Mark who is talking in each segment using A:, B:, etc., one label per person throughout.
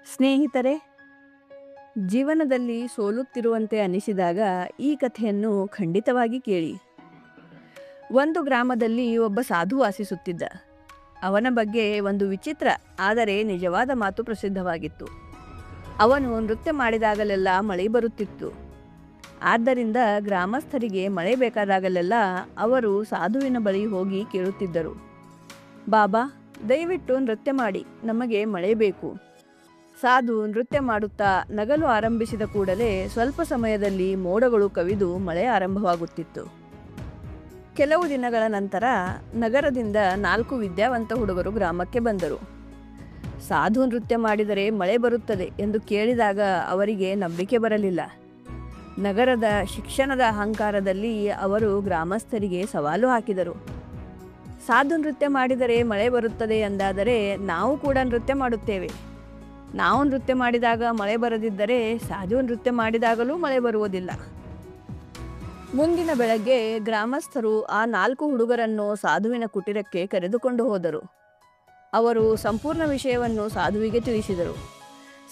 A: ಸ್ನೇಹಿತರೆ, ಜೀವನದಲ್ಲಿ ಸೋಲುತ್ತಿರುವಂತೆ ಅನಿಸಿದಾಗ ಈ ಕಥೆಯನ್ನು ಖಂಡಿತವಾಗಿ ಕೇಳಿ. ಒಂದು ಗ್ರಾಮದಲ್ಲಿ ಒಬ್ಬ ಸಾಧು ವಾಸಿಸುತ್ತಿದ್ದ. ಅವನ ಬಗ್ಗೆ ಒಂದು ವಿಚಿತ್ರ ಆದರೆ ನಿಜವಾದ ಮಾತು ಪ್ರಸಿದ್ಧವಾಗಿತ್ತು. ಅವನು ನೃತ್ಯ ಮಾಡಿದಾಗಲೆಲ್ಲ ಮಳೆ ಬರುತ್ತಿತ್ತು. ಆದ್ದರಿಂದ ಗ್ರಾಮಸ್ಥರಿಗೆ ಮಳೆ ಬೇಕಾದಾಗಲೆಲ್ಲ ಅವರು ಸಾಧುವಿನ ಬಳಿ ಹೋಗಿ ಕೇಳುತ್ತಿದ್ದರು. ಬಾಬಾ, ದಯವಿಟ್ಟು ನೃತ್ಯ ಮಾಡಿ, ನಮಗೆ ಮಳೆ ಬೇಕು. ಸಾಧು ನೃತ್ಯ ಮಾಡುತ್ತಾ ನಗಲು ಆರಂಭಿಸಿದ ಕೂಡಲೇ ಸ್ವಲ್ಪ ಸಮಯದಲ್ಲಿ ಮೋಡಗಳು ಕವಿದು ಮಳೆ ಆರಂಭವಾಗುತ್ತಿತ್ತು. ಕೆಲವು ದಿನಗಳ ನಂತರ ನಗರದಿಂದ 4 ವಿದ್ಯಾವಂತ ಹುಡುಗರು ಗ್ರಾಮಕ್ಕೆ ಬಂದರು. ಸಾಧು ನೃತ್ಯ ಮಾಡಿದರೆ ಮಳೆ ಬರುತ್ತದೆ ಎಂದು ಕೇಳಿದಾಗ ಅವರಿಗೆ ನಂಬಿಕೆ ಬರಲಿಲ್ಲ. ನಗರದ ಶಿಕ್ಷಣದ ಅಹಂಕಾರದಲ್ಲಿ ಅವರು ಗ್ರಾಮಸ್ಥರಿಗೆ ಸವಾಲು ಹಾಕಿದರು. ಸಾಧು ನೃತ್ಯ ಮಾಡಿದರೆ ಮಳೆ ಬರುತ್ತದೆ ಎಂದಾದರೆ ನಾವು ಕೂಡ ನೃತ್ಯ ಮಾಡುತ್ತೇವೆ. ನಾವು ನೃತ್ಯ ಮಾಡಿದಾಗ ಮಳೆ ಬರದಿದ್ದರೆ ಸಾಧು ನೃತ್ಯ ಮಾಡಿದಾಗಲೂ ಮಳೆ ಬರುವುದಿಲ್ಲ. ಮುಂದಿನ ಬೆಳಗ್ಗೆ ಗ್ರಾಮಸ್ಥರು ಆ 4 ಹುಡುಗರನ್ನು ಸಾಧುವಿನ ಕುಟೀರಕ್ಕೆ ಕರೆದುಕೊಂಡು ಹೋದರು. ಅವರು ಸಂಪೂರ್ಣ ವಿಷಯವನ್ನು ಸಾಧುವಿಗೆ ತಿಳಿಸಿದರು.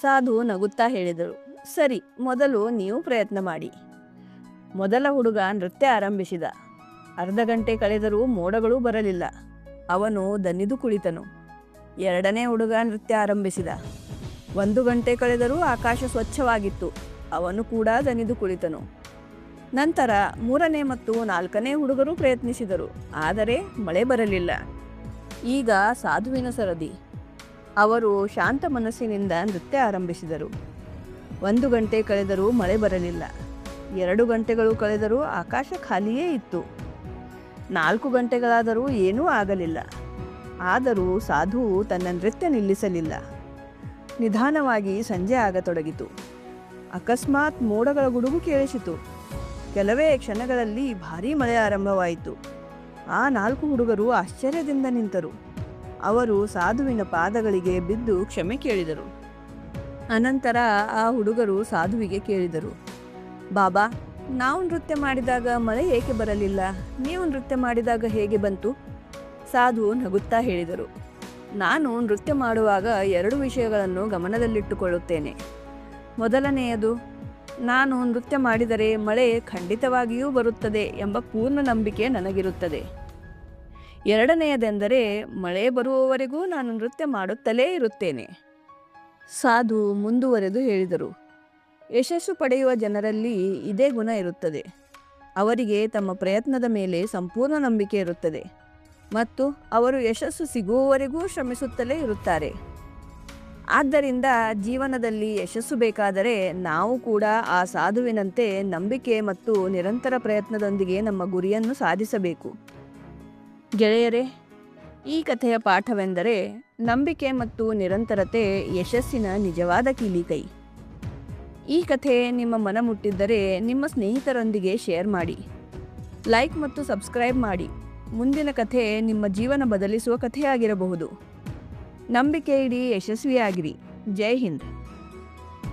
A: ಸಾಧು ನಗುತ್ತಾ ಹೇಳಿದರು, ಸರಿ, ಮೊದಲು ನೀವು ಪ್ರಯತ್ನ ಮಾಡಿ. ಮೊದಲ ಹುಡುಗ ನೃತ್ಯ ಆರಂಭಿಸಿದ. ಅರ್ಧ ಗಂಟೆ ಕಳೆದರೂ ಮೋಡಗಳು ಬರಲಿಲ್ಲ. ಅವನು ದನಿದು ಕುಳಿತನು. ಎರಡನೇ ಹುಡುಗ ನೃತ್ಯ ಆರಂಭಿಸಿದ. 1 ಗಂಟೆ ಕಳೆದರೂ ಆಕಾಶ ಸ್ವಚ್ಛವಾಗಿತ್ತು. ಅವನು ಕೂಡ ದನಿದು ಕುಳಿತನು. ನಂತರ 3ನೇ ಮತ್ತು 4ನೇ ಹುಡುಗರು ಪ್ರಯತ್ನಿಸಿದರು. ಆದರೆ ಮಳೆ ಬರಲಿಲ್ಲ. ಈಗ ಸಾಧುವಿನ ಸರದಿ. ಅವರು ಶಾಂತ ಮನಸ್ಸಿನಿಂದ ನೃತ್ಯ ಆರಂಭಿಸಿದರು. 1 ಗಂಟೆ ಕಳೆದರೂ ಮಳೆ ಬರಲಿಲ್ಲ. 2 ಗಂಟೆಗಳು ಕಳೆದರೂ ಆಕಾಶ ಖಾಲಿಯೇ ಇತ್ತು. 4 ಗಂಟೆಗಳಾದರೂ ಏನೂ ಆಗಲಿಲ್ಲ. ಆದರೂ ಸಾಧು ತನ್ನ ನೃತ್ಯ ನಿಲ್ಲಿಸಲಿಲ್ಲ. ನಿಧಾನವಾಗಿ ಸಂಜೆ ಆಗತೊಡಗಿತು. ಅಕಸ್ಮಾತ್ ಮೋಡಗಳ ಗುಡುಗು ಕೇಳಿಸಿತು. ಕೆಲವೇ ಕ್ಷಣಗಳಲ್ಲಿ ಭಾರೀ ಮಳೆ ಆರಂಭವಾಯಿತು. ಆ 4 ಹುಡುಗರು ಆಶ್ಚರ್ಯದಿಂದ ನಿಂತರು. ಅವರು ಸಾಧುವಿನ ಪಾದಗಳಿಗೆ ಬಿದ್ದು ಕ್ಷಮೆ ಕೇಳಿದರು. ಅನಂತರ ಆ ಹುಡುಗರು ಸಾಧುವಿಗೆ ಕೇಳಿದರು, ಬಾಬಾ, ನಾವು ನೃತ್ಯ ಮಾಡಿದಾಗ ಮಳೆ ಏಕೆ ಬರಲಿಲ್ಲ? ನೀವು ನೃತ್ಯ ಮಾಡಿದಾಗ ಹೇಗೆ ಬಂತು? ಸಾಧು ನಗುತ್ತಾ ಹೇಳಿದರು, ನಾನು ನೃತ್ಯ ಮಾಡುವಾಗ 2 ವಿಷಯಗಳನ್ನು ಗಮನದಲ್ಲಿಟ್ಟುಕೊಳ್ಳುತ್ತೇನೆ. ಮೊದಲನೆಯದು, ನಾನು ನೃತ್ಯ ಮಾಡಿದರೆ ಮಳೆ ಖಂಡಿತವಾಗಿಯೂ ಬರುತ್ತದೆ ಎಂಬ ಪೂರ್ಣ ನಂಬಿಕೆ ನನಗಿರುತ್ತದೆ. ಎರಡನೆಯದೆಂದರೆ ಮಳೆ ಬರುವವರೆಗೂ ನಾನು ನೃತ್ಯ ಮಾಡುತ್ತಲೇ ಇರುತ್ತೇನೆ. ಸಾಧು ಮುಂದುವರೆದು ಹೇಳಿದರು, ಯಶಸ್ಸು ಪಡೆಯುವ ಜನರಲ್ಲಿ ಇದೇ ಗುಣ ಇರುತ್ತದೆ. ಅವರಿಗೆ ತಮ್ಮ ಪ್ರಯತ್ನದ ಮೇಲೆ ಸಂಪೂರ್ಣ ನಂಬಿಕೆ ಇರುತ್ತದೆ ಮತ್ತು ಅವರು ಯಶಸ್ಸು ಸಿಗುವವರೆಗೂ ಶ್ರಮಿಸುತ್ತಲೇ ಇರುತ್ತಾರೆ. ಆದ್ದರಿಂದ ಜೀವನದಲ್ಲಿ ಯಶಸ್ಸು ಬೇಕಾದರೆ ನಾವು ಕೂಡ ಆ ಸಾಧುವಿನಂತೆ ನಂಬಿಕೆ ಮತ್ತು ನಿರಂತರ ಪ್ರಯತ್ನದೊಂದಿಗೆ ನಮ್ಮ ಗುರಿಯನ್ನು ಸಾಧಿಸಬೇಕು. ಗೆಳೆಯರೇ, ಈ ಕಥೆಯ ಪಾಠವೆಂದರೆ ನಂಬಿಕೆ ಮತ್ತು ನಿರಂತರತೆ ಯಶಸ್ಸಿನ ನಿಜವಾದ ಕೀಲಿಕೈ. ಈ ಕಥೆ ನಿಮ್ಮ ಮನ ಮುಟ್ಟಿದ್ದರೆ ನಿಮ್ಮ ಸ್ನೇಹಿತರೊಂದಿಗೆ ಶೇರ್ ಮಾಡಿ. ಲೈಕ್ ಮತ್ತು ಸಬ್ಸ್ಕ್ರೈಬ್ ಮಾಡಿ. ಮುಂದಿನ ಕಥೆ ನಿಮ್ಮ ಜೀವನ ಬದಲಿಸುವ ಕಥೆಯಾಗಿರಬಹುದು. ನಂಬಿಕೆ ಇಡಿ, ಯಶಸ್ವಿಯಾಗಿರಿ. ಜೈ ಹಿಂದ್.